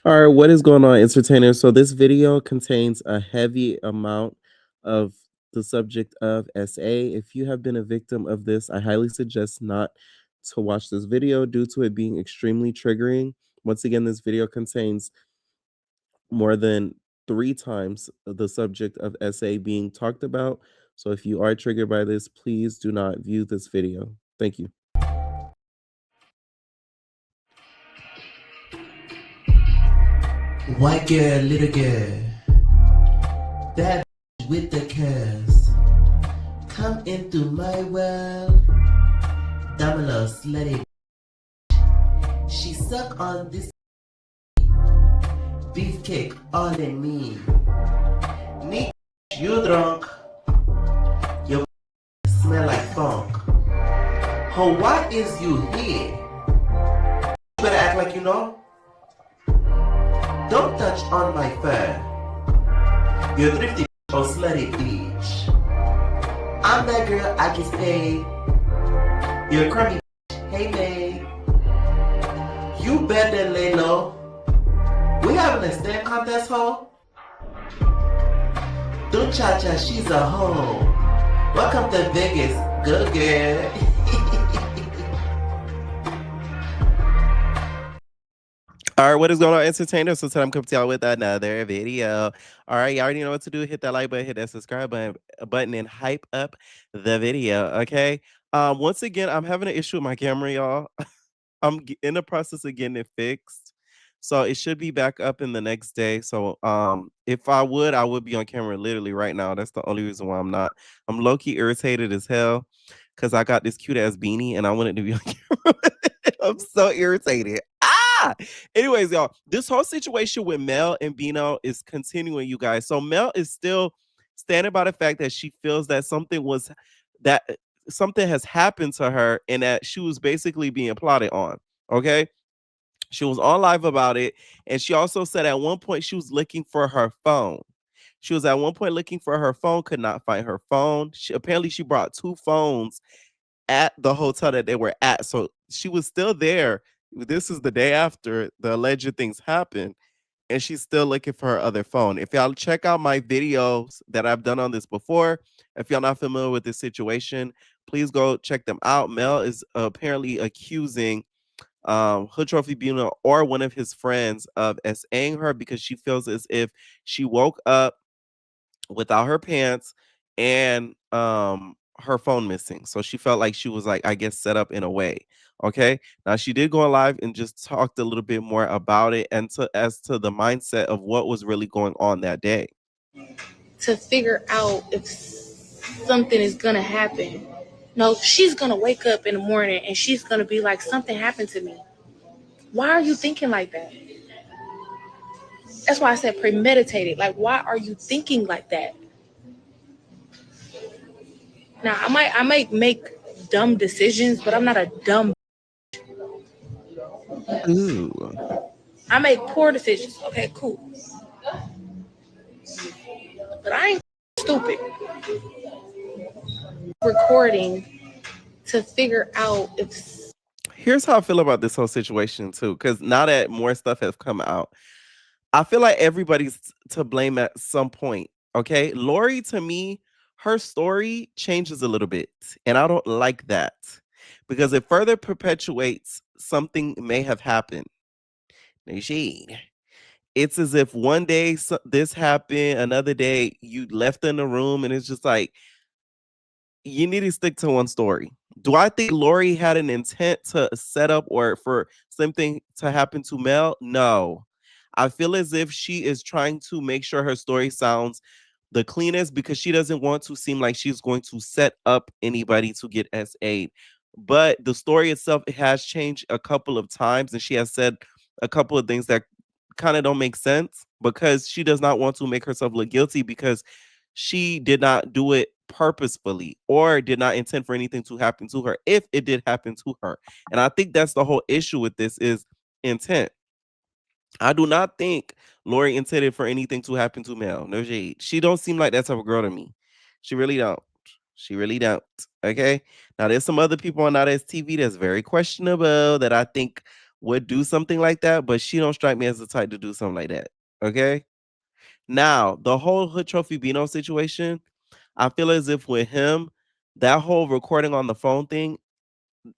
All right, what is going on, entertainers? So this video contains a heavy amount of the subject of SA. If you have been a victim of this, I highly suggest not to watch this video due to it being extremely triggering. Once again, this video contains more than 3 times the subject of SA being talked about. So if you are triggered by this, please do not view this video. Thank you. White girl, little girl, bad with the curves. Come into my world, damn a little slutty. She suck on this beefcake all in me. Nick, you drunk. Your smell like funk. Oh, what is you here? You better act like you know. Don't touch on my fur. You're thrifty or slutty bitch. I'm that girl, I get paid. You're crummy. Hey, babe. You better lay low. We having a stand contest, ho? Don't cha-cha, she's a hoe. Welcome to Vegas, good girl. All right, what is going on, entertainers? So today I'm coming to y'all with another video. All right, you already know what to do. Hit that like button, hit that subscribe button, and hype up the video. Okay. Once again, I'm having an issue with my camera, y'all. I'm in the process of getting it fixed, so it should be back up in the next day. So, if I would be on camera literally right now. That's the only reason why I'm not. I'm low key irritated as hell because I got this cute ass beanie and I wanted to be on camera. I'm so irritated. Anyways, y'all, this whole situation with Mel and Bino is continuing, you guys. So Mel is still standing by the fact that she feels that that something has happened to her and that she was basically being plotted on. Okay. She was on live about it. And she also said at one point she was looking for her phone. She was at one point looking for her phone, could not find her phone. Apparently, she brought 2 phones at the hotel that they were at. So she was still there. This is the day after the alleged things happened, and she's still looking for her other phone. If y'all check out my videos that I've done on this before, if y'all not familiar with this situation, please go check them out. Mel is apparently accusing HoodtrophyBino or one of his friends of SAing her because she feels as if she woke up without her pants and her phone missing. So she felt like she was like, I guess, set up in a way. Okay. Now she did go on live and just talked a little bit more about it and as to the mindset of what was really going on that day. To figure out if something is gonna happen. No, she's gonna wake up in the morning and she's gonna be like, something happened to me. Why are you thinking like that? That's why I said premeditated. Like, why are you thinking like that? Now, I might make dumb decisions, but I'm not a dumb. Ooh. I make poor decisions. Okay, cool. But I ain't stupid. Recording to figure out if. Here's how I feel about this whole situation too, because now that more stuff has come out, I feel like everybody's to blame at some point. Okay. Lori, to me, her story changes a little bit. And I don't like that because it further perpetuates something may have happened. It's as if one day this happened, another day you left in the room, and it's just like, you need to stick to one story. Do I think Lori had an intent to set up or for something to happen to Mel? No. I feel as if she is trying to make sure her story sounds the cleanest because she doesn't want to seem like she's going to set up anybody to get SA. But the story itself, it has changed a couple of times, and she has said a couple of things that kind of don't make sense because she does not want to make herself look guilty because she did not do it purposefully or did not intend for anything to happen to her if it did happen to her. And I think that's the whole issue with this is intent. I do not think Lori intended for anything to happen to Mel. No shade. She don't seem like that type of girl to me. She really don't. She really don't. Okay. Now there's some other people on Not As TV that's very questionable that I think would do something like that, but she don't strike me as the type to do something like that. Okay. Now, the whole Hood Trophy Bino situation, I feel as if with him, that whole recording on the phone thing,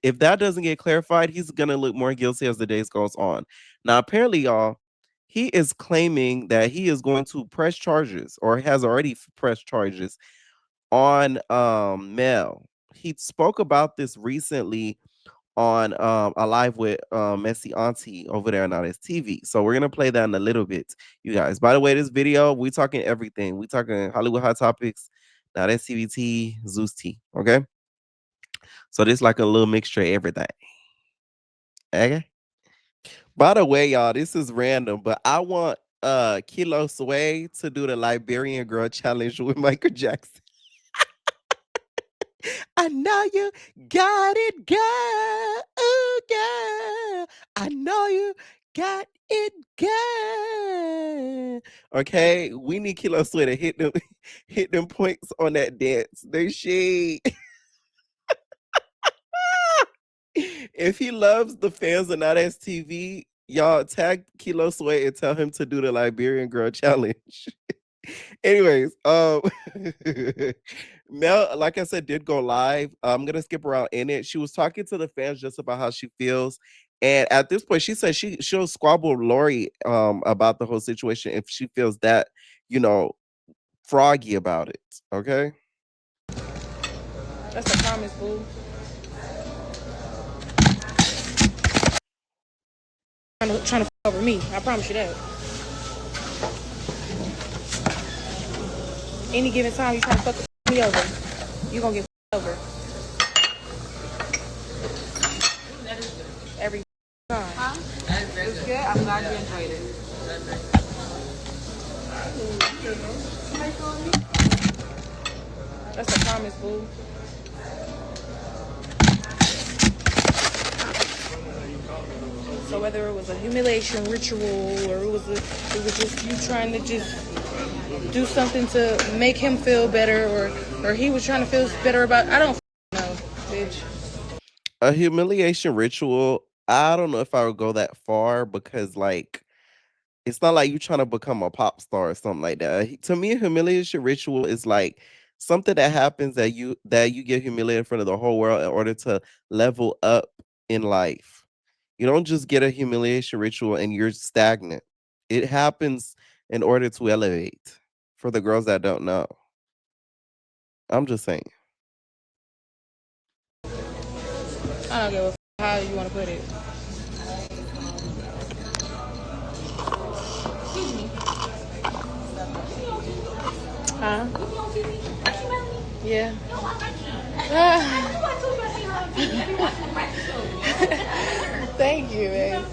if that doesn't get clarified, he's gonna look more guilty as the days goes on. Now, apparently, y'all, he is claiming that he is going to press charges or has already pressed charges on Mel. He spoke about this recently on a live with Messy Auntie over there on Honest TV. So we're gonna play that in a little bit, you guys. By the way, this video, we talking everything. We talking Hollywood hot topics, now that's TVT, Zeus T. Okay. So this like a little mixture of everything. Okay. By the way, y'all, this is random, but I want Kilo Sway to do the Liberian Girl Challenge with Michael Jackson. I know you got it, girl. Ooh, girl. I know you got it, girl. Okay, we need Kilo Sway to hit them, hit them points on that dance. They she. If he loves the fans of Not TV, y'all tag Kilo Sway and tell him to do the Liberian Girl Challenge. Anyways, Mel, like I said, did go live. I'm gonna skip around in it. She was talking to the fans just about how she feels, and at this point, she said she'll squabble Lori about the whole situation if she feels that you know froggy about it. Okay. That's a promise, boo. Trying to over me. I promise you that. Any given time you trying to fuck me over, you gonna get over. Every time. Huh? It was good. I'm glad you enjoyed it. That's a promise, boo. So whether it was a humiliation ritual or it was just you trying to just do something to make him feel better, or he was trying to feel better about, I don't know, bitch. A humiliation ritual. I don't know if I would go that far because like it's not like you trying to become a pop star or something like that. To me, a humiliation ritual is like something that happens that you get humiliated in front of the whole world in order to level up in life. You don't just get a humiliation ritual and you're stagnant. It happens in order to elevate. For the girls that don't know, I'm just saying. I don't give a how you want to put it. Huh? Yeah. Thank you, man.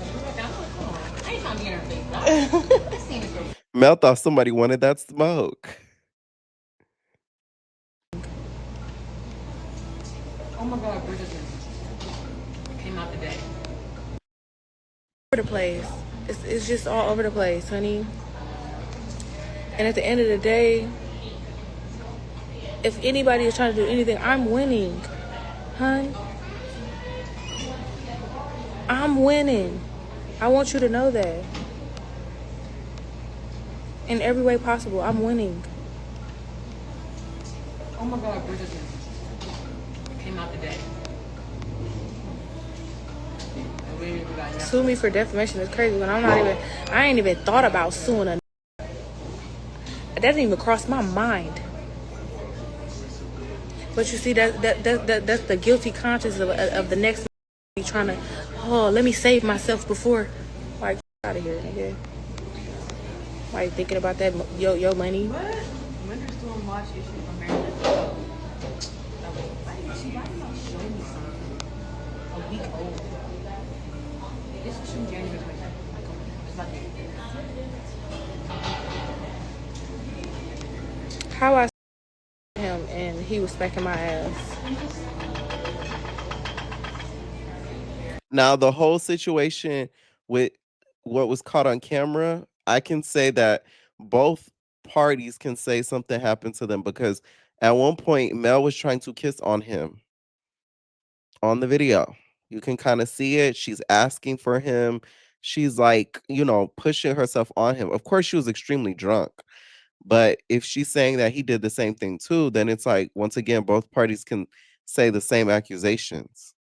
Mel thought somebody wanted that smoke. Oh my God, Bridgerton came out today. Over the place. It's just all over the place, honey. And at the end of the day, if anybody is trying to do anything, I'm winning, hun. I'm winning. I want you to know that. In every way possible, I'm winning. Oh my God, Bridgerton came out today. Sue me for defamation is crazy when I ain't even thought about suing a. That didn't even cross my mind. But you see, that's the guilty conscience of the next trying to, oh, let me save myself before, like, out of here, nigga. Like thinking about that your money. What? Winter's doing watch issue from Maryland. She might not show me something. A week old. This is from January 22nd. It's about to How I him and he was smacking my ass. Now, the whole situation with what was caught on camera, I can say that both parties can say something happened to them because at one point Mel was trying to kiss on him on the video. You can kind of see it. She's asking for him. She's like, pushing herself on him. Of course, she was extremely drunk. But if she's saying that he did the same thing too, then it's like, once again, both parties can say the same accusations.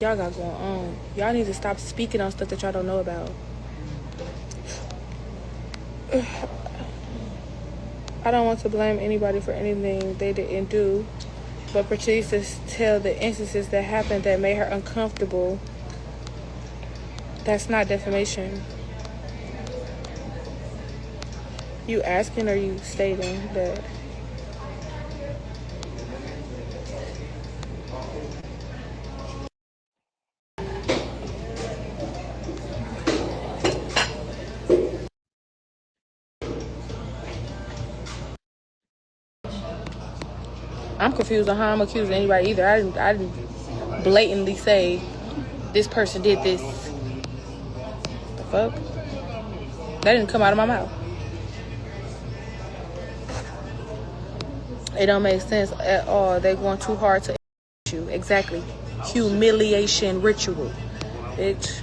Y'all got going on. Y'all need to stop speaking on stuff that y'all don't know about. I don't want to blame anybody for anything they didn't do, but proceeds to tell the instances that happened that made her uncomfortable. That's not defamation. You asking or you stating that? I'm confused on how I'm accusing anybody either. I didn't blatantly say this person did this. The fuck? That didn't come out of my mouth. It don't make sense at all. They going too hard to you. Exactly. Humiliation ritual. Bitch.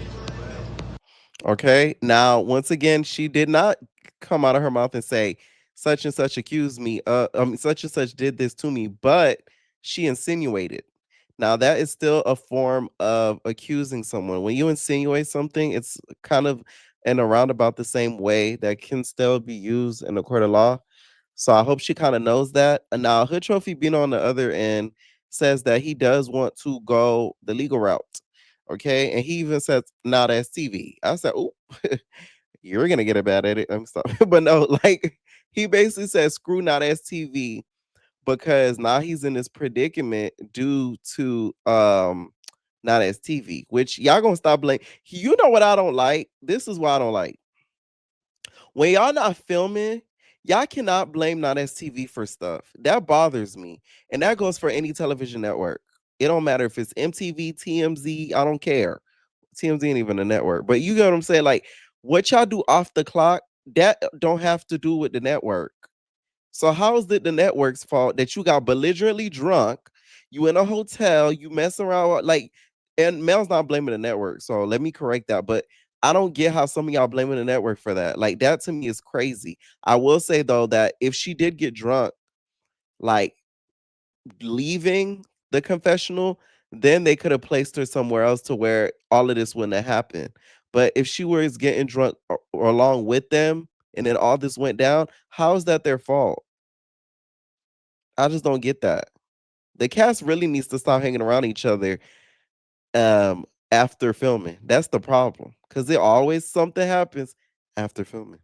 Okay. Now, once again, she did not come out of her mouth and say, such and such accused me. Such and such did this to me, but she insinuated. Now, that is still a form of accusing someone. When you insinuate something, it's kind of in a roundabout the same way that can still be used in the court of law. So I hope she kind of knows that. And now, Hood Trophy being on the other end says that he does want to go the legal route. Okay. And he even says, now that's TV. I said, oh, you're going to get a bad edit. I'm sorry. But no, like he basically said, screw now that's TV because now he's in this predicament due to not as TV, which y'all gonna stop blaming. You know what I don't like? This is why I don't like. When y'all not filming, y'all cannot blame not as TV for stuff. That bothers me. And that goes for any television network. It don't matter if it's MTV, TMZ, I don't care. TMZ ain't even a network. But you get what I'm saying? Like what y'all do off the clock, that don't have to do with the network. So how is it the network's fault that you got belligerently drunk, you in a hotel, you mess around like, and Mel's not blaming the network. So let me correct that. But I don't get how some of y'all blaming the network for that. Like that to me is crazy. I will say though that if she did get drunk, like leaving the confessional, then they could have placed her somewhere else to where all of this wouldn't have happened. But if she was getting drunk or along with them and then all this went down, how is that their fault? I just don't get that. The cast really needs to stop hanging around each other after filming. That's the problem. Cause there always something happens after filming.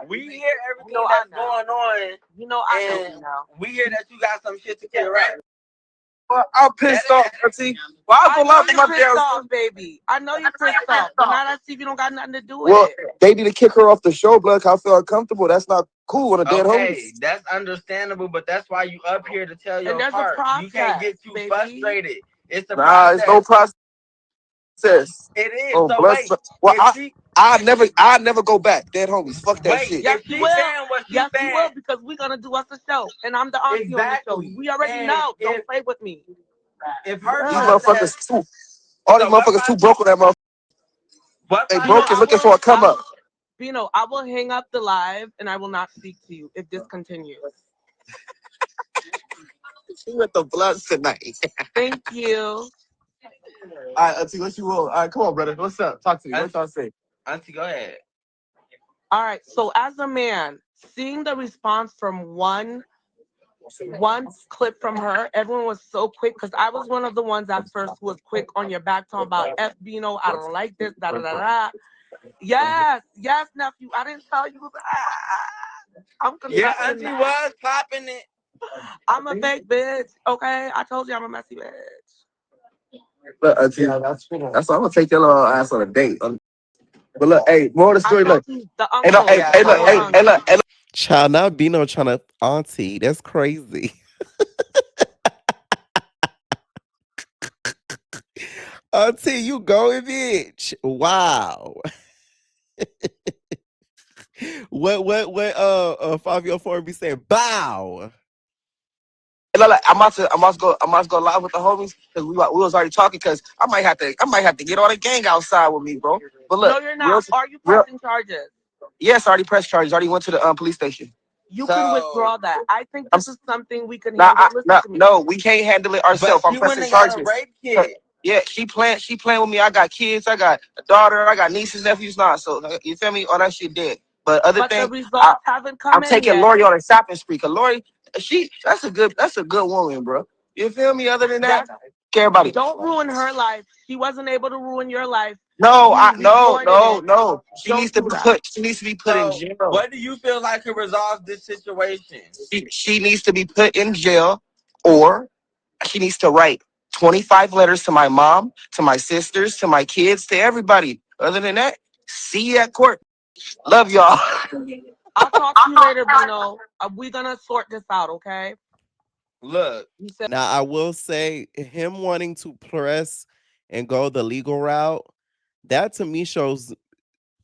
We hear everything that's going on. I know now. We hear that you got some shit to clear up. I'm pissed off, Auntie. Why I go laugh at my pissed girls? off, baby. I know you're pissed off, but now that TV don't got nothing to do with Well, it. they need to kick her off the show, blood. 'Cause I feel uncomfortable. That's not cool on a dead Okay, homies. that's understandable, but that's why you up here to tell your part. You can't get too frustrated. It's a Nah, it's no process. process. It is. Oh, So blood. wait, Well, if she I never go back. Dead homies. Fuck that wait, shit. if she saying what she Yes, you saying, will, because we're gonna do us a show, and I'm the auntie on the show. exactly. We already And know. Don't if play with me. if her These process, motherfuckers too. All these so what motherfuckers too broke on that motherfucker. what They process? broke and looking for a come up. Bino, I will hang up the live, and I will not speak to you if this continues. She with the bloods tonight. Thank you. All right, Auntie, what you want? All right, come on, brother. What's up? Talk to me. What y'all say? Auntie, go ahead. All right. So as a man, seeing the response from one clip from her, everyone was so quick because I was one of the ones at first who was quick on your back talking about F Bino, I don't like this, da da da da. Yes, nephew. I didn't tell you that. I'm Yeah, confessing. Auntie was popping it. I'm a fake bitch. Okay, I told you I'm a messy bitch. Look, Auntie, that's all. I'm gonna take your little ass on a date. But look, hey, more of the story. Look, The hey, uncle. look, hey, look, hey, look, hey, look. Child, now Bino trying to auntie. That's crazy. Auntie, you going, bitch. Wow. What 5-year-old form be saying? Bow. And I'm about to go live with the homies because we was already talking. Because I might have to get all the gang outside with me, bro. But No, look, you're real, not. Are you real. pressing charges? Yes, I already pressed charges. Already went to the police station. You can withdraw that. I think I'm this is something we can nah, handle. Listen to me. no, we can't handle it ourselves. I'm pressing charges. Yeah, she playing with me. I got kids. I got a daughter. I got nieces, nephews. Nah, so you feel me? All that shit dead. But other But the thing, results haven't come I'm in taking yet. Lori on a shopping spree. Cause Lori, that's a good woman, bro. You feel me? Other than that, That's care about it. don't ruin her life. She wasn't able to ruin your life. No, You no, recorded no, it. no. She needs Don't to do be that. put. She needs to be put in jail. What do you feel like can resolve this situation? She needs to be put in jail, or she needs to write 25 letters to my mom, to my sisters, to my kids, to everybody. Other than that, see you at court. Love y'all. I'll talk to you later, Bino. We're gonna sort this out, okay? Look, You said Now, I will say him wanting to press and go the legal route, that to me shows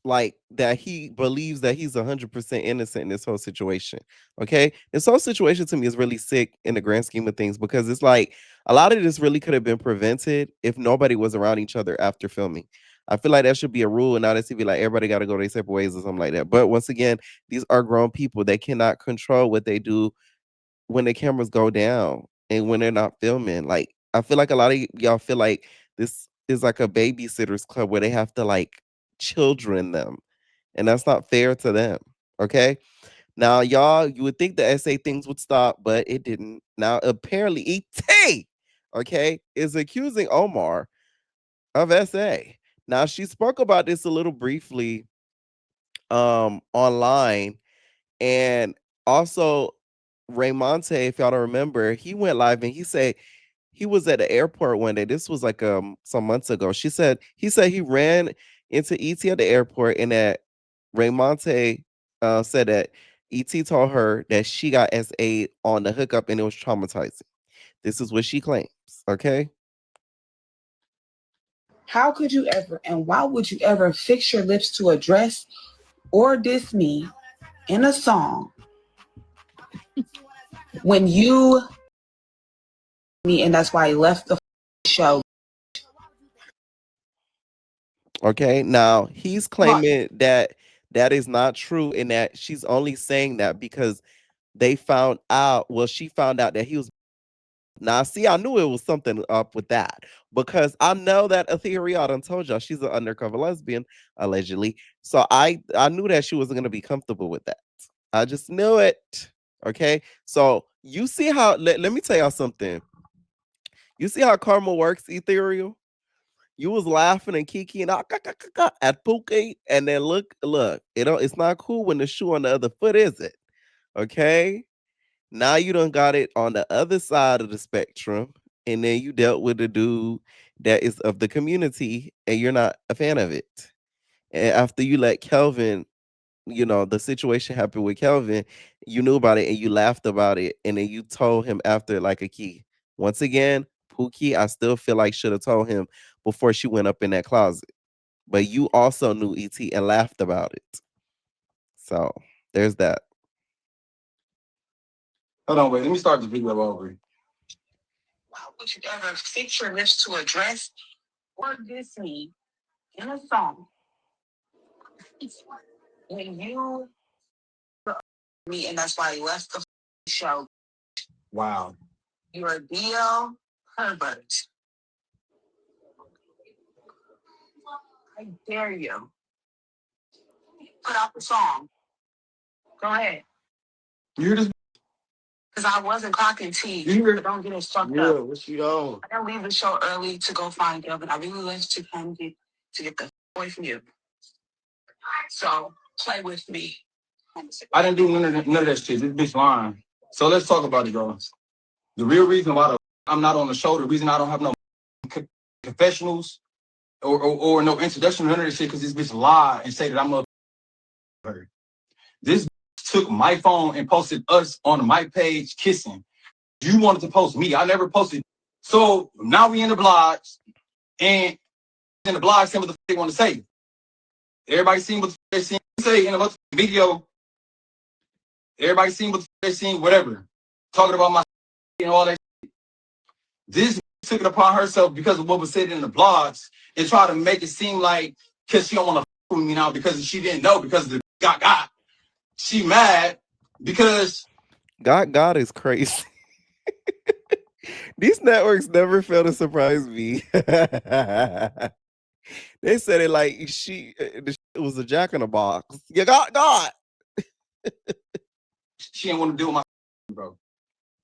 like that he believes that he's 100% innocent in this whole situation. Okay, this whole situation to me is really sick in the grand scheme of things because it's like a lot of this really could have been prevented if nobody was around each other after filming. I feel like that should be a rule, and not to be like everybody got to go their separate ways or something like that. But once again, these are grown people; they cannot control what they do when the cameras go down and when they're not filming. Like I feel like a lot of y'all feel like this is like a babysitters club where they have to like children them, and that's not fair to them. Okay. Now, y'all, you would think the SA things would stop, but it didn't. Now, apparently, ET, okay, is accusing Omar of SA. Now, she spoke about this a little briefly online, and also Raymonte, if y'all don't remember, he went live and he said he was at the airport one day. This was like some months ago. He said he ran into ET at the airport and that Raymonte said that ET told her that she got SA on the hookup and it was traumatizing. This is what she claims. Okay. How could you ever and why would you ever fix your lips to address or diss me in a song when you me and that's why I left the show? Okay. Now he's What? claiming that that is not true and that she's only saying that because they found out, well, she found out that he was. Now, see, I knew it was something up with that because I know that Etheria, I done told y'all she's an undercover lesbian, allegedly. So I knew that she wasn't gonna be comfortable with that. I just knew it. Okay. So you see how let me tell y'all something. You see how karma works, Ethereal? You was laughing and kikiing at Pookie, and then look, it's not cool when the shoe on the other foot, is it? Okay. Now you done got it on the other side of the spectrum, and then you dealt with a dude that is of the community, and you're not a fan of it. And after you let Kelvin, the situation happened with Kelvin, you knew about it and you laughed about it, and then you told him after like a key. Once again, Pookie, I still feel like should have told him before she went up in that closet. But you also knew ET and laughed about it. So there's that. Hold on, wait. Let me start the video over. Why would you ever fix your lips to address or diss me in a song when you me and that's why I left the show? Wow. You're a DL pervert. I dare you. Put out the song. Go ahead. You hear this? Because I wasn't clocking T. You hear? Don't get us fucked Yeah, up. what you on? I didn't leave the show early to go find you, but I really left to come get the away from you. So play with me. I didn't do none of that shit. This bitch lying. So let's talk about it, girls. The real reason why I'm not on the show, the reason I don't have no confessionals or no introduction, none of this shit, because this bitch lied and say that I'm a her. This bitch took my phone and posted us on my page kissing. You wanted to post me. I never posted. So now we in the blogs, and in the blogs saying what the f- they want to say. Everybody seen what they seen say in the video. Everybody seen what they seen, whatever. Talking about my and all that. This took it upon herself because of what was said in the blogs and tried to make it seem like because she don't want to with me now because she didn't know because the got she mad because God is crazy. These networks never fail to surprise me. They said it like the shit was a jack in a box. You got God. she didn't want to deal with my bro.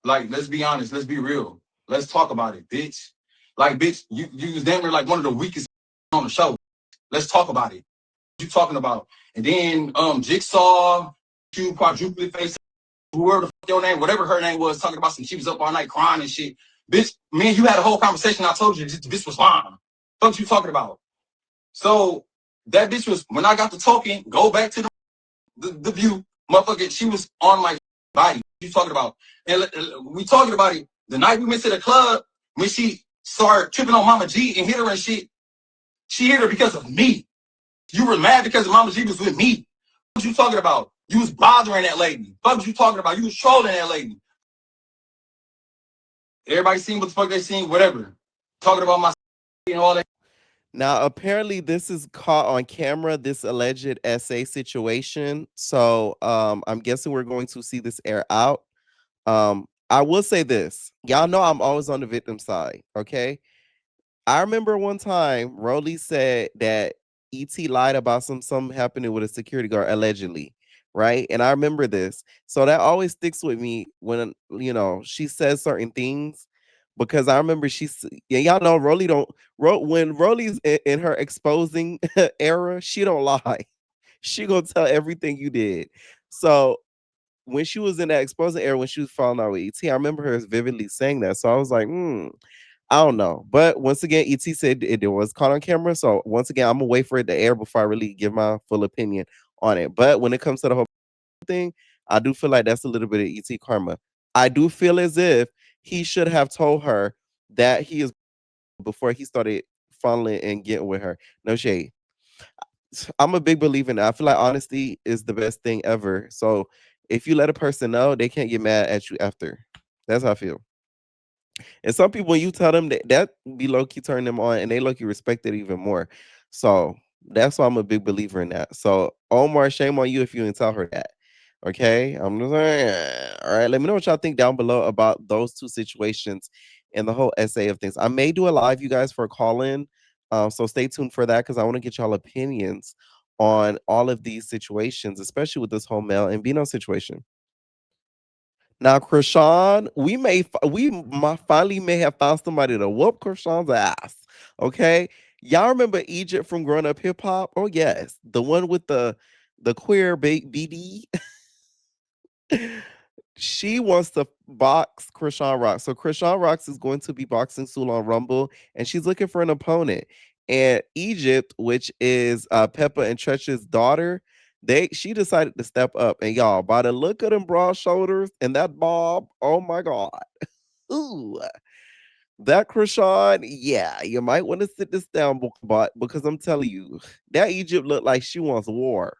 Like, let's be honest, let's be real. Let's talk about it, bitch. Like, bitch, you was damn near like one of the weakest on the show. Let's talk about it. What you talking about? And then Jigsaw, you quadruple face, whoever the fuck your name, whatever her name was, talking about some she was up all night crying and shit. Bitch, me and you had a whole conversation. I told you this bitch was fine. What you talking about? So that bitch was when I got to talking, go back to the view, motherfucker, she was on my body. What you talking about? And we talking about it. The night we went to the club, when she started tripping on Mama G and hit her and shit, she hit her because of me. You were mad because Mama G was with me. What you talking about? You was bothering that lady. What was you talking about? You was trolling that lady. Everybody seen what the fuck they seen, whatever. Talking about my and all that. Now, apparently, this is caught on camera, this alleged essay situation. So I'm guessing we're going to see this air out. I will say this. Y'all know I'm always on the victim side, okay? I remember one time Rolly said that ET lied about something happening with a security guard allegedly, right? And I remember this. So that always sticks with me when she says certain things because I remember yeah, y'all know Rolly don't when Rolly's in her exposing era, she don't lie. She gonna tell everything you did. So when she was in that exposing era, when she was falling out with ET, I remember her vividly saying that. So I was like, I don't know. But once again, ET said it was caught on camera. So once again, I'm gonna wait for it to air before I really give my full opinion on it. But when it comes to the whole thing, I do feel like that's a little bit of ET karma. I do feel as if he should have told her that he is before he started falling and getting with her. No shade. I'm a big believer in that. I feel like honesty is the best thing ever. So if you let a person know, they can't get mad at you after. That's how I feel. And some people, when you tell them that be low key turn them on, and they low key respect it even more. So that's why I'm a big believer in that. So Omar, shame on you if you didn't tell her that. Okay, I'm just like, all right. Let me know what y'all think down below about those two situations and the whole essay of things. I may do a live, you guys, for a call in. So stay tuned for that because I want to get y'all opinions on all of these situations, especially with this whole Mel and Bino situation. Now, Chrisean, finally may have found somebody to whoop Chrisean's ass. Okay, y'all remember Egypt from Growing Up Hip Hop? Oh yes, the one with the queer BD. She wants to box Chrisean Rocks. So Chrisean Rocks is going to be boxing soon on Rumble, and she's looking for an opponent. And Egypt, which is Peppa and Tretch's daughter, she decided to step up. And y'all, by the look of them broad shoulders and that bob, oh my god, ooh, that Chrisean, yeah, you might want to sit this down, but because I'm telling you, that Egypt looked like she wants war.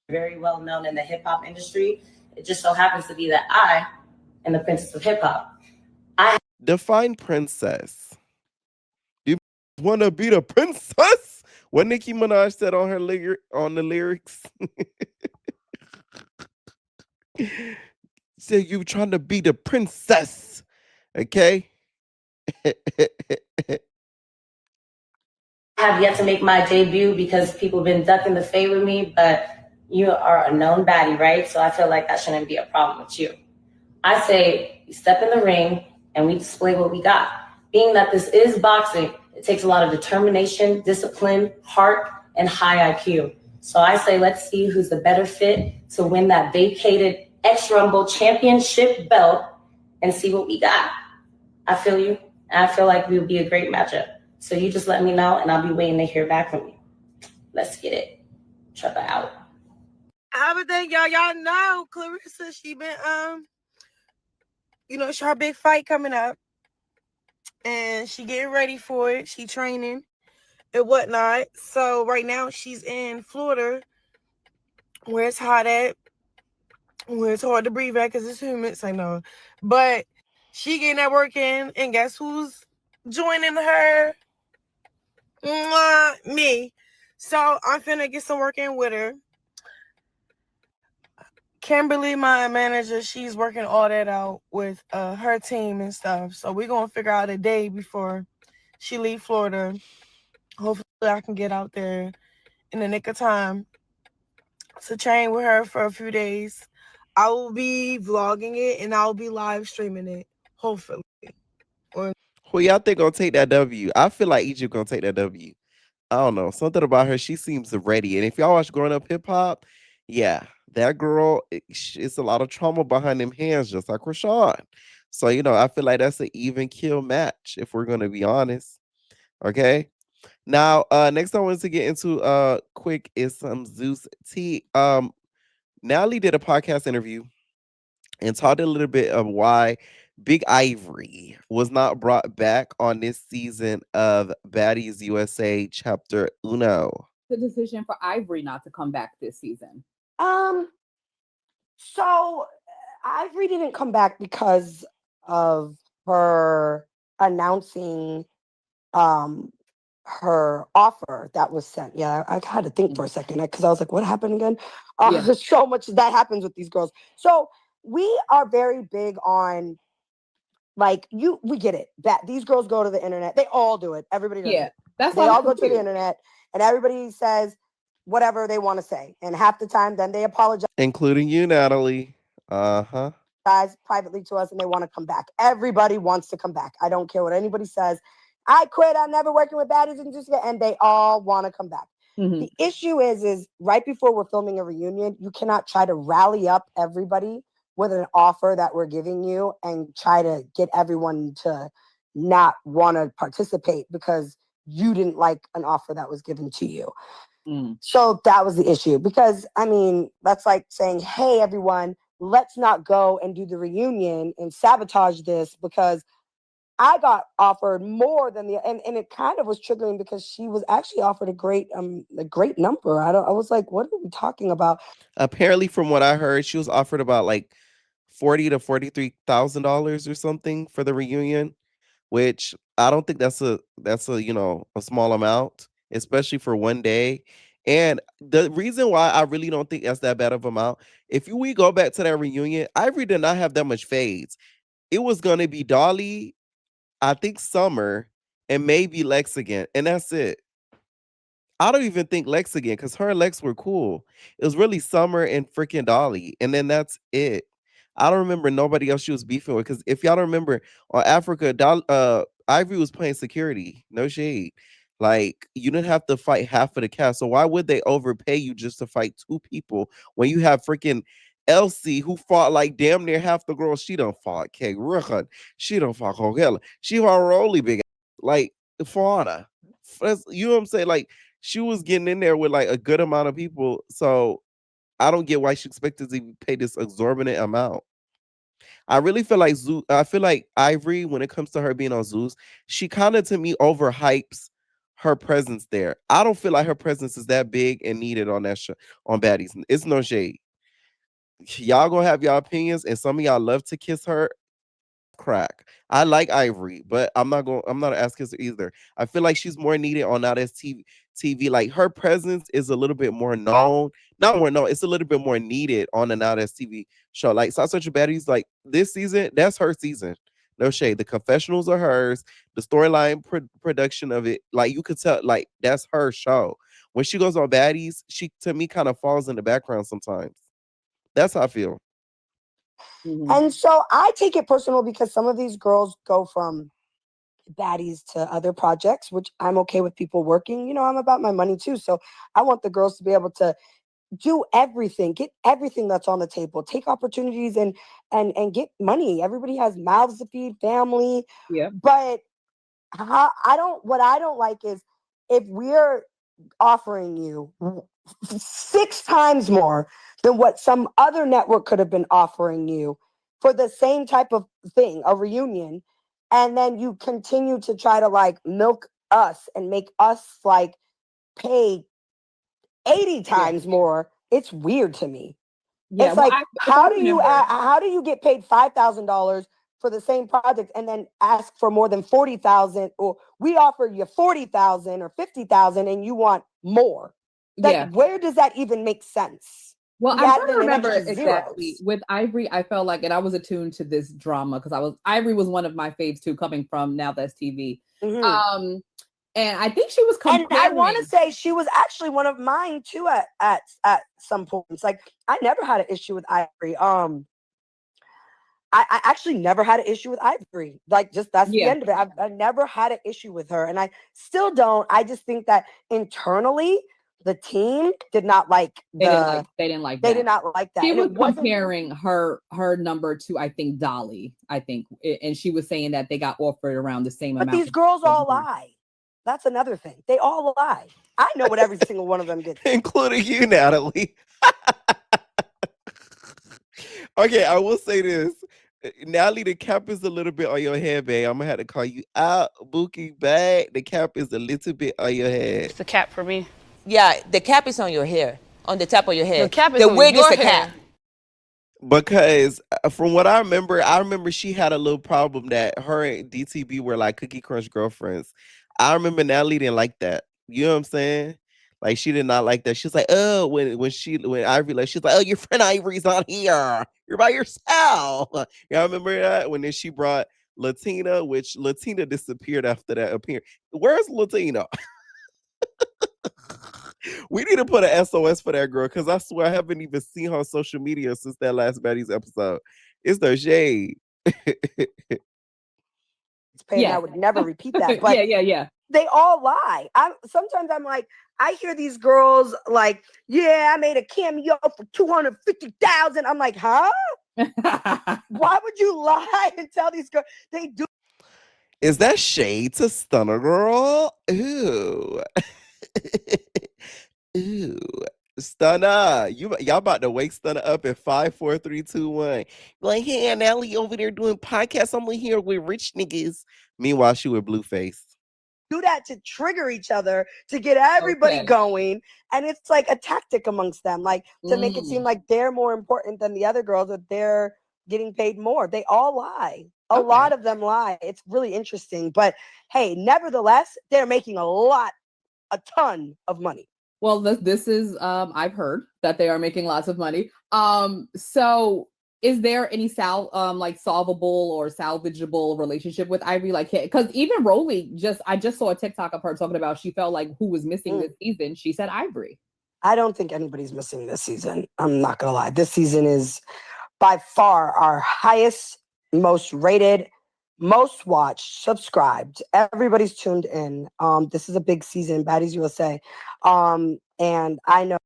Very well known in the hip hop industry. It just so happens to be that I am the princess of hip hop. Define princess. Do you want to be the princess? What Nicki Minaj said on on the lyrics. Say you trying to be the princess, okay? Have yet to make my debut because people have been ducking the fade with me, but you are a known baddie, right? So I feel like that shouldn't be a problem with you. I say we step in the ring and we display what we got. Being that this is boxing, it takes a lot of determination, discipline, heart, and high IQ. So I say let's see who's the better fit to win that vacated X-Rumble championship belt and see what we got. I feel you. And I feel like we would be a great matchup. So you just let me know, and I'll be waiting to hear back from you. Let's get it. Trevor out. I would think y'all know Clarissa. She been it's her big fight coming up, and she getting ready for it. She training and whatnot. So right now she's in Florida, where it's hot at, where it's hard to breathe at because it's humid. So no, but She getting that work in, and guess who's joining her? Me. So I'm finna get some work in with her. Kimberly, my manager, she's working all that out with her team and stuff. So we're gonna figure out a day before she leave Florida. Hopefully I can get out there in the nick of time to train with her for a few days. I will be vlogging it and I'll be live streaming it, hopefully. Or Who y'all think gonna take that W? I feel like Egypt gonna take that W. I don't know. Something about her, she seems ready. And if y'all watch Growing Up Hip Hop, yeah, that girl, it's a lot of trauma behind them hands, just like Chrisean. So, I feel like that's an even kill match, if we're gonna be honest. Okay. Now, next I wanted to get into quick is some Zeus T. Natalie did a podcast interview and talked a little bit of why Big Ivori was not brought back on this season of Baddies USA Chapter Uno. The decision for Ivori not to come back this season? Um, so Ivori didn't come back because of her announcing her offer that was sent. Yeah, I had to think for a second because I was like, what happened again? There's so much that happens with these girls. So we are very big on we get it. That these girls go to the internet. They all do it. Everybody does it. That's they all go to the internet and everybody says whatever they want to say. And half the time then they apologize. Including you, Natalie. Uh-huh. Privately to us and they want to come back. Everybody wants to come back. I don't care what anybody says. I quit. I'm never working with baddies and they all want to come back. Mm-hmm. The issue is right before we're filming a reunion, you cannot try to rally up everybody with an offer that we're giving you and try to get everyone to not want to participate because you didn't like an offer that was given to you. So that was the issue because, that's like saying, hey, everyone, let's not go and do the reunion and sabotage this because I got offered more than and it kind of was triggering because she was actually offered a great number. I was like, what are we talking about? Apparently, from what I heard, she was offered about like $40,000 to $43,000 or something for the reunion, which I don't think that's a a small amount, especially for one day. And the reason why I really don't think that's that bad of amount, if we go back to that reunion, Ivory did not have that much fades. It was gonna be Dolly, I think Summer, and maybe Lex again, and that's it. I don't even think Lex again because her and Lex were cool. It was really Summer and freaking Dolly, and then that's it. I don't remember nobody else she was beefing with because if y'all don't remember on Africa, Ivory was playing security. No shade. Like you didn't have to fight half of the cast, so why would they overpay you just to fight two people when you have freaking Elsie who fought like damn near half the girls she done fought? K. Ruchan, she done fought Hogella. She fought Rolly big like Fauna. You know what I'm saying? Like she was getting in there with like a good amount of people. So I don't get why she expected to pay this exorbitant amount. I really feel like I feel like Ivory, when it comes to her being on Zeus, she kind of to me overhypes her presence there. I don't feel like her presence is that big and needed on that show on Baddies. It's no shade. Y'all gonna have y'all opinions, and some of y'all love to kiss her crack. I like Ivory, but I'm not an ass kisser either. I feel like she's more needed on Now That's TV. Like her presence is a little bit more known. Not more known, it's a little bit more needed on the Now That's TV show. Like South Central Baddies, like this season, that's her season. No shade. The confessionals are hers. The storyline production of it, like you could tell, like that's her show. When she goes on Baddies, she to me kind of falls in the background sometimes. That's how I feel. Mm-hmm. And so I take it personal because some of these girls go from Baddies to other projects, which I'm okay with people working. I'm about my money too. So I want the girls to be able to do everything, get everything that's on the table, take opportunities and get money. Everybody has mouths to feed, family. Yeah. But what I don't like is if we're offering you 6 times more than what some other network could have been offering you for the same type of thing, a reunion, and then you continue to try to milk us and make us pay 80 times more. It's weird to me. Yeah, it's how do you get paid $5,000 for the same project and then ask for more than 40,000, or we offer you 40,000 or 50,000 and you want more. Like, where does that even make sense? Well, We I'm trying added to in an remember extra exactly. zeros. With Ivory, I felt like, and I was attuned to this drama because Ivory was one of my faves too, coming from Now That's TV. And I think she was And I want to comparing. say she was actually one of mine too at some points. Like, I never had an issue with Ivory. I actually never had an issue with Ivory. Like, just that's the end of it. I never had an issue with her, and I still don't. I just think that internally, the team did not like They didn't like they that. did not like that. She And was it wasn't comparing her number to, I think, Dolly. I think, and she was saying that they got offered around the same but amount. these girls all lie. That's another thing. They all lie. I know what every single one of them gets. Including you, Natalie. Okay, I will say this. Natalie, the cap is a little bit on your head, babe. I'm gonna have to call you out. Bookie back. The cap is a little bit on your head. It's the cap for me. Yeah, the cap is on your hair, on the top of your head. The cap is the on wig your is the hair. cap. Because from what I remember she had a little problem that her and DTB were like Cookie Crunch girlfriends. I remember Natalie didn't like that. You know what I'm saying? Like, she did not like that. She's like, oh, when Ivory left, she's like, oh, your friend Ivory's not here. You're by yourself. Yeah, I remember that when then she brought Latina, which Latina disappeared after that appearance. Where's Latina? We need to put an SOS for that girl because I swear I haven't even seen her on social media since that last Baddies episode. It's no shade. I would never repeat that. But yeah. They all lie. Sometimes I'm like, I hear these girls like, yeah, I made a cameo for 250,000. I'm like, huh? Why would you lie and tell these girls they do? Is that shade to Stunner Girl? Ooh. Ooh. Stunner. Y'all about to wake Stunner up in 5, 4, 3, 2, 1. Like, hey, Nelly over there doing podcasts. I'm here with rich niggas. Meanwhile, she with Blueface. Do that to trigger each other, to get everybody going. And it's like a tactic amongst them, like to make it seem like they're more important than the other girls, that they're getting paid more. They all lie. A lot of them lie. It's really interesting. But hey, nevertheless, they're making a ton of money. Well, this is I've heard that they are making lots of money. So is there any solvable or salvageable relationship with Ivory? Like, because even Rolly I just saw a TikTok of her talking about she felt like who was missing this season. She said Ivory. I don't think anybody's missing this season. I'm not gonna lie. This season is by far our highest, most rated, most watched, subscribed. Everybody's tuned in. This is a big season, Baddies USA. And I know.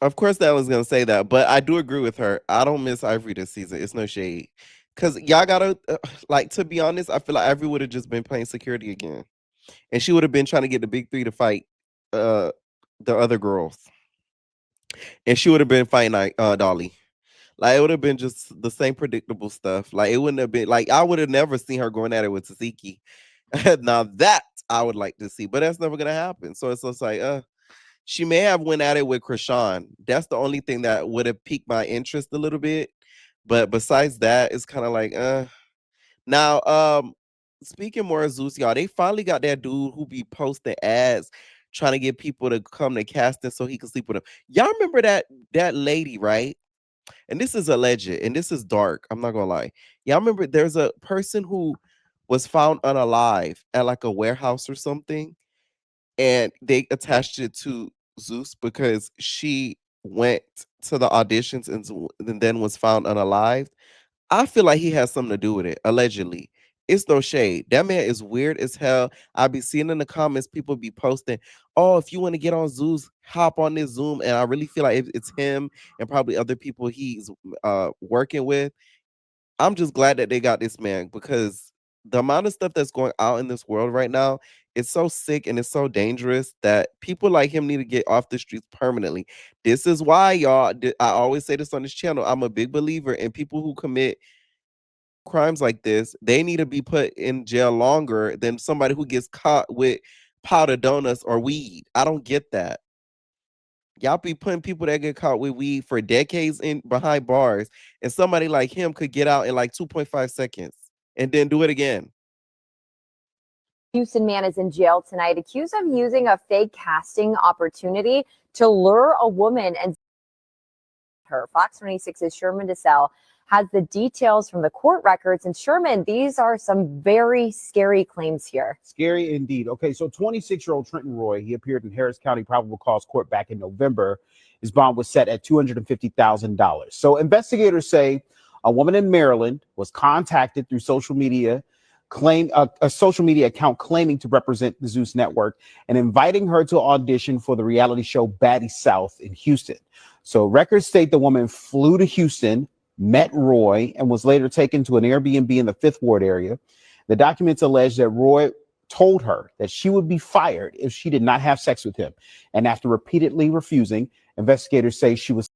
Of course, that was gonna say that, but I do agree with her. I don't miss Ivory this season. It's no shade, cause y'all gotta like, to be honest. I feel like Ivory would have just been playing security again, and she would have been trying to get the big three to fight the other girls, and she would have been fighting Dolly. Like, it would have been just the same predictable stuff. Like, it wouldn't have been like, I would have never seen her going at it with Tzatziki. Now that I would like to see, but that's never gonna happen. So it's just like, she may have went at it with Chrisean. That's the only thing that would have piqued my interest a little bit. But besides that, it's kind of like, Now, speaking more of Zeus, y'all, they finally got that dude who be posting ads trying to get people to come to casting so he can sleep with them. Y'all remember that lady, right? And this is alleged, and this is dark. I'm not gonna lie. Y'all remember there's a person who was found unalive at like a warehouse or something, and they attached it to Zeus because she went to the auditions and then was found unalive. I feel like he has something to do with it, allegedly. It's no shade. That man is weird as hell. I be seeing in the comments people be posting, oh, if you want to get on Zeus, hop on this Zoom. And I really feel like it's him and probably other people he's working with. I'm just glad that they got this man because the amount of stuff that's going out in this world right now, it's so sick and it's so dangerous that people like him need to get off the streets permanently. This is why, y'all, I always say this on this channel. I'm a big believer in people who commit crimes like this. They need to be put in jail longer than somebody who gets caught with powdered donuts or weed. I don't get that. Y'all be putting people that get caught with weed for decades in behind bars, and somebody like him could get out in like 2.5 seconds. and then do it again. Houston man is in jail tonight, accused of using a fake casting opportunity to lure a woman and her. Fox 26's Sherman DeSalle has the details from the court records. And Sherman, these are some very scary claims here. Scary indeed. Okay, so 26-year-old Trenton Roy, he appeared in Harris County probable cause court back in November. His bond was set at $250,000. So investigators say a woman in Maryland was contacted through social media, a social media account claiming to represent the Zeus network and inviting her to audition for the reality show Baddie South in Houston. So records state the woman flew to Houston, met Roy, and was later taken to an Airbnb in the Fifth Ward area. The documents allege that Roy told her that she would be fired if she did not have sex with him. And after repeatedly refusing, investigators say she was.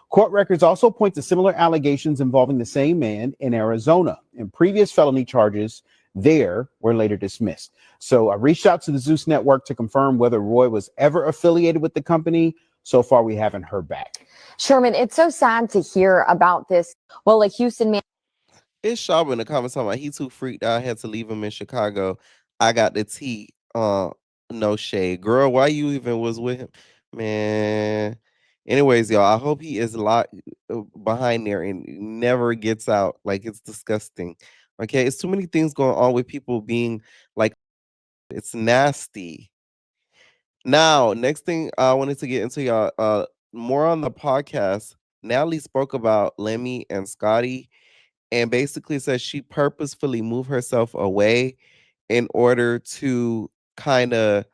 Court records also point to similar allegations involving the same man in Arizona, and previous felony charges there were later dismissed. So I reached out to the Zeus network to confirm whether Roy was ever affiliated with the company. So far, we haven't heard back. Sherman, it's so sad to hear about this. Well, a Houston man. It's Shaba in the comments talking about he too freaked out. I had to leave him in Chicago. I got the tea. No shade. Girl, why you even was with him? Man. Anyways, y'all, I hope he is locked behind there and never gets out. Like, it's disgusting. Okay, it's too many things going on with people being like, it's nasty. Now, next thing I wanted to get into, y'all, more on the podcast. Natalie spoke about Lemmy and Scotty and basically says she purposefully moved herself away in order to kind of,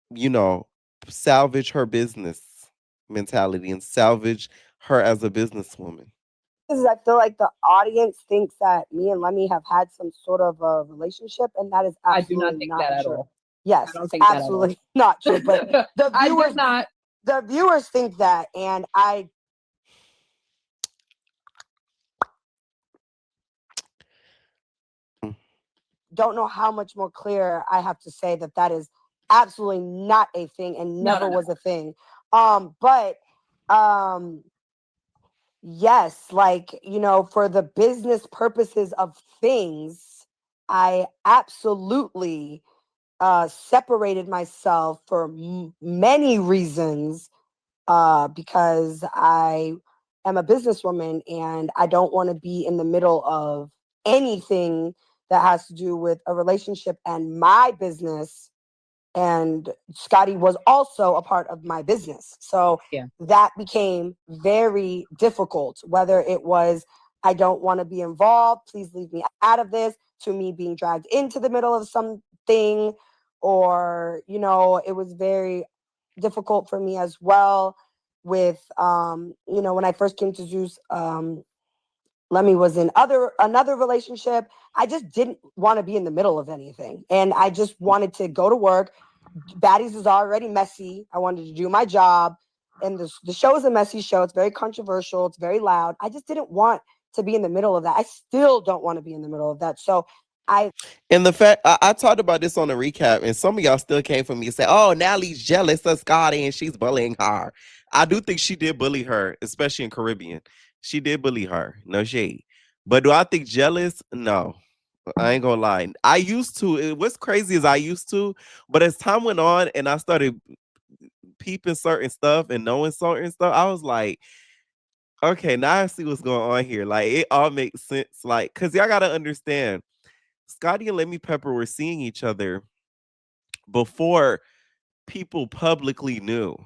you know, salvage her business mentality and salvage her as a businesswoman. I feel like the audience thinks that me and Lemmy have had some sort of a relationship, and that is I do not absolutely think not that at true. all. Yes, I don't it's think that at all. absolutely not true. But the I do viewers, not. the viewers think that, and I Mm. don't know how much more clear I have to say that that is absolutely not a thing and No, never no, no. was a thing. But yes, like, you know, for the business purposes of things, I absolutely separated myself for many reasons because I am a businesswoman and I don't want to be in the middle of anything that has to do with a relationship and my business. And Scotty was also a part of my business. So Yeah. that became very difficult, whether it was, I don't want to be involved, please leave me out of this, to me being dragged into the middle of something, or, you know, it was very difficult for me as well with, you know, when I first came to Zeus, Lemmy was in another relationship. I just didn't want to be in the middle of anything. And I just wanted to go to work. Baddies is already messy. I wanted to do my job. And the show is a messy show. It's very controversial. It's very loud. I just didn't want to be in the middle of that. I still don't want to be in the middle of that. So And the fact I talked about this on the recap, and some of y'all still came for me and said, "Oh, Natalie's jealous of Scotty and she's bullying her." I do think she did bully her, especially in Caribbean. She did bully her, no shade. But do I think jealous? No, I ain't gonna lie. I used to. What's crazy is I used to, but as time went on and I started peeping certain stuff and knowing certain stuff, I was like, okay, now I see what's going on here. Like it all makes sense. Like, cause y'all gotta understand. Scotty and Lemmy Pepper were seeing each other before people publicly knew.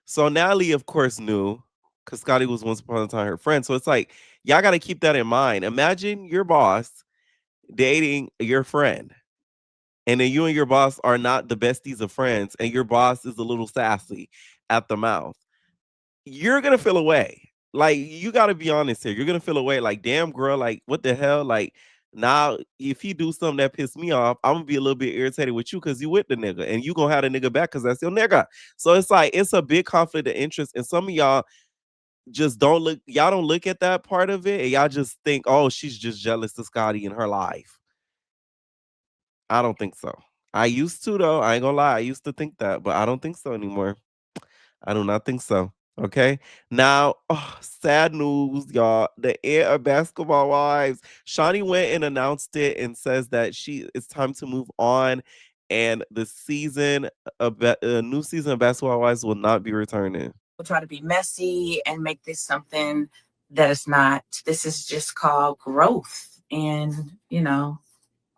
So Natalie, of course, knew because Scotty was once upon a time her friend. So it's like, y'all got to keep that in mind. Imagine your boss dating your friend, and then you and your boss are not the besties of friends, and your boss is a little sassy at the mouth. You're going to feel away. Like, you got to be honest here. You're going to feel away. Like, damn, girl, like, what the hell? Like, now, if you do something that pissed me off, I'm gonna be a little bit irritated with you because you with the nigga and you gonna have the nigga back because that's your nigga. So it's like it's a big conflict of interest, and some of y'all just y'all don't look at that part of it, and y'all just think, oh, she's just jealous of Scotty in her life. I don't think so. I used to though. I ain't gonna lie. I used to think that, but I don't think so anymore. I do not think so. Okay. Now, sad news, y'all. The end of Basketball Wives. Shawnee went and announced it and says that it's time to move on, and the new season of Basketball Wives will not be returning. We'll try to be messy and make this something that is not. This is just called growth and,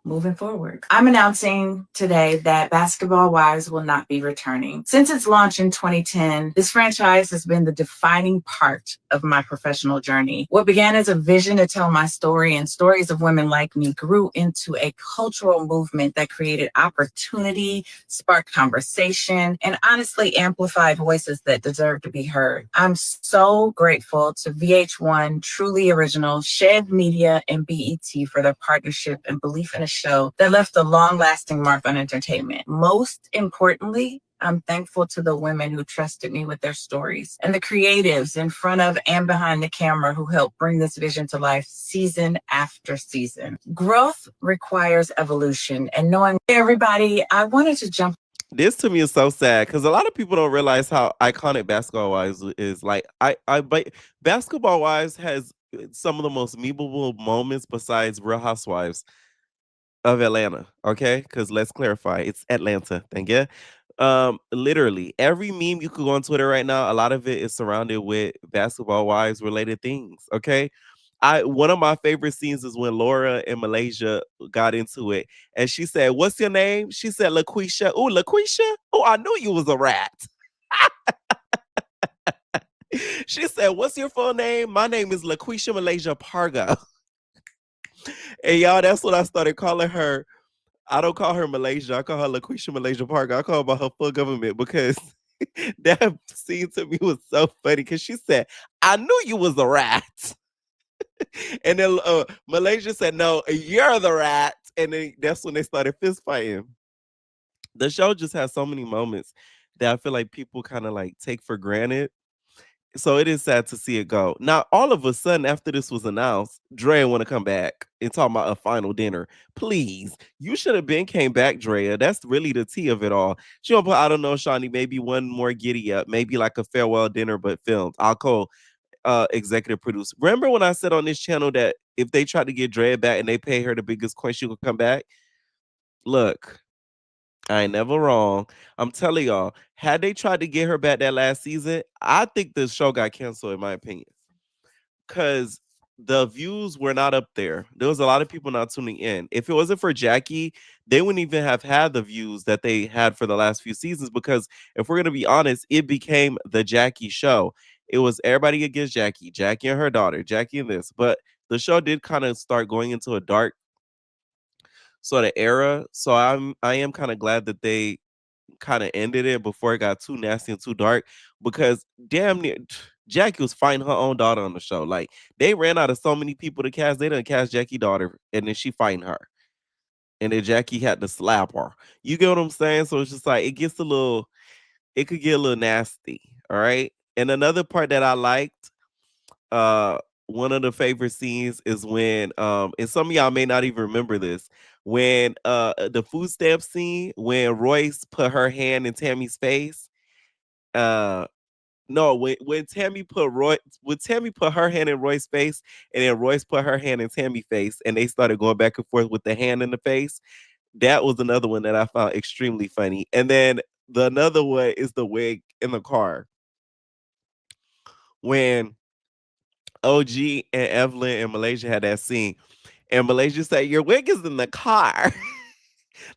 moving forward. I'm announcing today that Basketball Wives will not be returning. Since its launch in 2010, this franchise has been the defining part of my professional journey. What began as a vision to tell my story and stories of women like me grew into a cultural movement that created opportunity, sparked conversation, and honestly amplified voices that deserve to be heard. I'm so grateful to VH1, Truly Original, Shed Media, and BET for their partnership and belief in a show that left a long-lasting mark on entertainment. Most importantly, I'm thankful to the women who trusted me with their stories and the creatives in front of and behind the camera who helped bring this vision to life season after season. Growth requires evolution, and knowing everybody, I wanted to jump. This to me is so sad because a lot of people don't realize how iconic Basketball Wives is. Like, but Basketball Wives has some of the most memeable moments besides Real Housewives of Atlanta. Okay, because let's clarify, it's Atlanta. Thank you. Literally every meme you could go on Twitter right now, a lot of it is surrounded with Basketball Wives related things. Okay. One of my favorite scenes is when Laura and Malaysia got into it, and she said, "What's your name?" She said, "LaQuisha." Oh, LaQuisha. Oh, I knew you was a rat. She said, "What's your full name?" "My name is LaQuisha Malaysia Parga." And y'all, that's what I started calling her. I don't call her Malaysia. I call her LaQuisha Malaysia Parker. I call her by her full government because that scene to me was so funny because she said, "I knew you was a rat." And then Malaysia said, "No, you're the rat." And then that's when they started fist fighting. The show just has so many moments that I feel like people kind of like take for granted. So it is sad to see it go. Now, all of a sudden, after this was announced, Drea want to come back and talk about a final dinner. Please, you should have been came back, Drea. That's really the tea of it all. She gonna put, I don't know, Shawnee, maybe one more giddy up, maybe like a farewell dinner, but filmed. I'll call executive producer. Remember when I said on this channel that if they try to get Drea back and they pay her the biggest coin, she will come back? Look, I ain't never wrong. I'm telling y'all, had they tried to get her back that last season, I think the show got canceled, in my opinion. Because the views were not up there. There was a lot of people not tuning in. If it wasn't for Jackie, they wouldn't even have had the views that they had for the last few seasons. Because if we're gonna be honest, it became the Jackie show. It was everybody against Jackie, Jackie and her daughter, Jackie and this. But the show did kind of start going into a dark sort of era. So I am kind of glad that they kind of ended it before it got too nasty and too dark, because damn near Jackie was fighting her own daughter on the show. Like, they ran out of so many people to cast. They didn't cast Jackie's daughter, and then she fighting her, and then Jackie had to slap her. You get what I'm saying? So it's just like it could get a little nasty. All right. And another part that I liked, uh, one of the favorite scenes is when and some of y'all may not even remember this, when the food stamp scene when Royce put her hand in Tammy's face. Uh no, when Tammy put her hand in Roy's face, and then Royce put her hand in Tammy's face, and they started going back and forth with the hand in the face. That was another one that I found extremely funny. And then another one is the wig in the car when OG and Evelyn and Malaysia had that scene, and Malaysia said, "Your wig is in the car."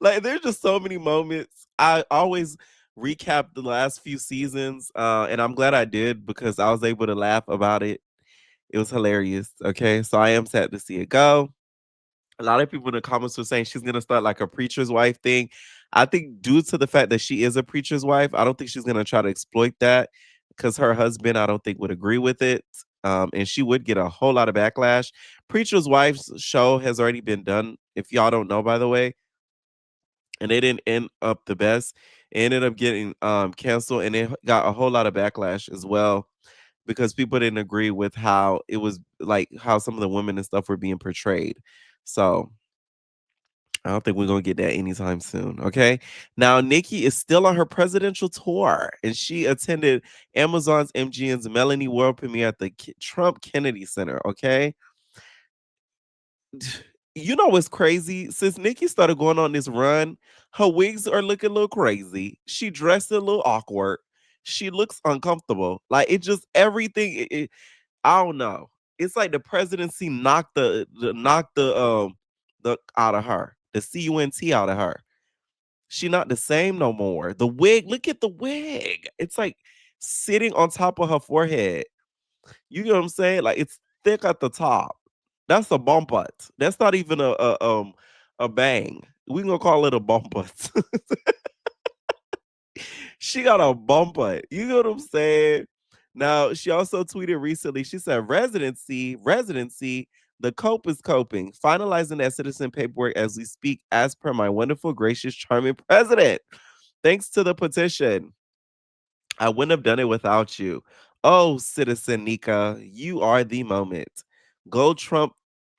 Like, there's just so many moments. I always recap the last few seasons, and I'm glad I did because I was able to laugh about it. It was hilarious. Okay, so I am sad to see it go. A lot of people in the comments were saying she's gonna start like a preacher's wife thing. I think due to the fact that she is a preacher's wife, I don't think she's gonna try to exploit that, because her husband, I don't think, would agree with it. And she would get a whole lot of backlash. Preacher's Wife's show has already been done, if y'all don't know, by the way, and they didn't end up the best. It ended up getting canceled, and it got a whole lot of backlash as well, because people didn't agree with how it was, like how some of the women and stuff were being portrayed. So I don't think we're gonna get that anytime soon. Okay. Now Nicki is still on her presidential tour, and she attended Amazon's MGM's Melanie World premiere at the Trump Kennedy Center. Okay. You know what's crazy? Since Nicki started going on this run, her wigs are looking a little crazy. She dressed a little awkward. She looks uncomfortable. Like it just everything. I don't know. It's like the presidency knocked the out of her, the CUNT out of her. She not the same no more. The wig, look at the wig. It's like sitting on top of her forehead. You know what I'm saying? Like it's thick at the top. That's a bump butt. That's not even a bang. We gonna call it a bump butt. She got a bump butt. You know what I'm saying? Now she also tweeted recently. She said, "Residency. The cope is coping. Finalizing that citizen paperwork as we speak, as per my wonderful, gracious, charming president. Thanks to the petition. I wouldn't have done it without you. Oh, Citizen Nika, you are the moment. Gold Trump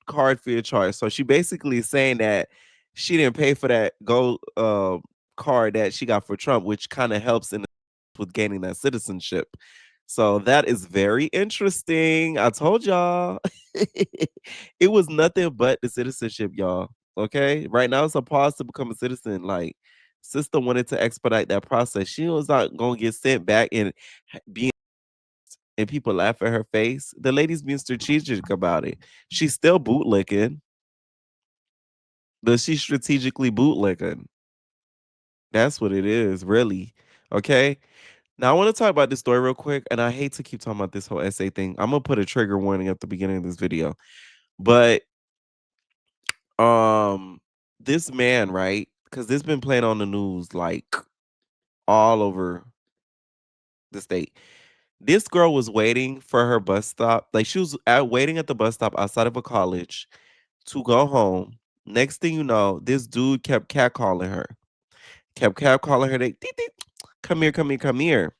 card for your charge." So she basically is saying that she didn't pay for that gold card that she got for Trump, which kind of helps in with gaining that citizenship. So that is very interesting. I told y'all it was nothing but the citizenship, y'all. Okay. Right now it's a pause to become a citizen. Like, sister wanted to expedite that process. She was not gonna get sent back and being and people laugh at her face. The lady's being strategic about it. She's still bootlicking, but she's strategically bootlicking. That's what it is, really. Okay. Now I want to talk about this story real quick, and I hate to keep talking about this whole essay thing. I'm gonna put a trigger warning at the beginning of this video, but this man, right? Because this been playing on the news like all over the state. This girl was waiting for her bus stop. Like she was waiting at the bus stop outside of a college to go home. Next thing you know, this dude kept catcalling her. Kept catcalling her. They, "Deet, deet, come here, come here, come here."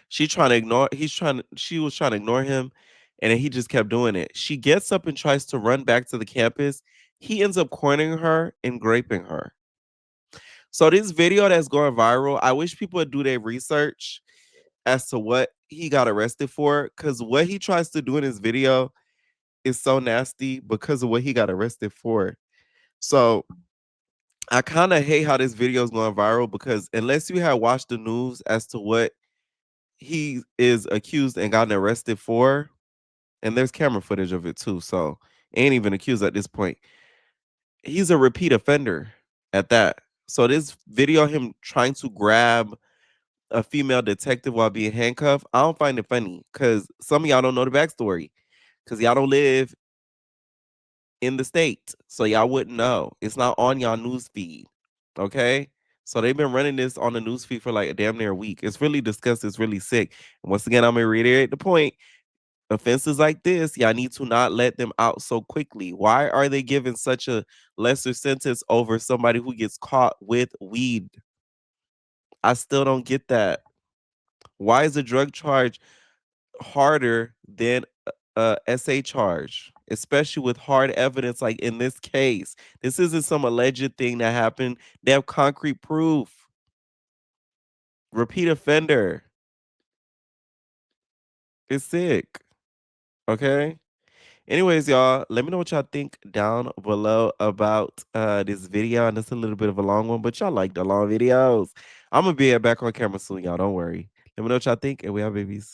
She was trying to ignore him, and then he just kept doing it. She gets up and tries to run back to the campus. He ends up cornering her and raping her. So this video that's going viral, I wish people would do their research as to what he got arrested for, because what he tries to do in his video is so nasty because of what he got arrested for. So I kind of hate how this video is going viral, because unless you have watched the news as to what he is accused and gotten arrested for, and there's camera footage of it too, so ain't even accused at this point. He's a repeat offender at that. So this video, him trying to grab a female detective while being handcuffed, I don't find it funny, because some of y'all don't know the backstory, because y'all don't live in the state, so y'all wouldn't know. It's not on y'all news feed, okay? So they've been running this on the news feed for like a damn near a week. It's really disgusting. It's really sick. And once again, I'm gonna reiterate the point. Offenses like this, y'all need to not let them out so quickly. Why are they giving such a lesser sentence over somebody who gets caught with weed? I still don't get that. Why is a drug charge harder than a SA charge, especially with hard evidence like in this case? This isn't some alleged thing that happened. They have concrete proof. Repeat offender. It's sick. Okay? Anyways, y'all, let me know what y'all think down below about this video. And it's a little bit of a long one, but y'all like the long videos. I'm gonna be back on camera soon, y'all. Don't worry. Let me know what y'all think, and we have babies.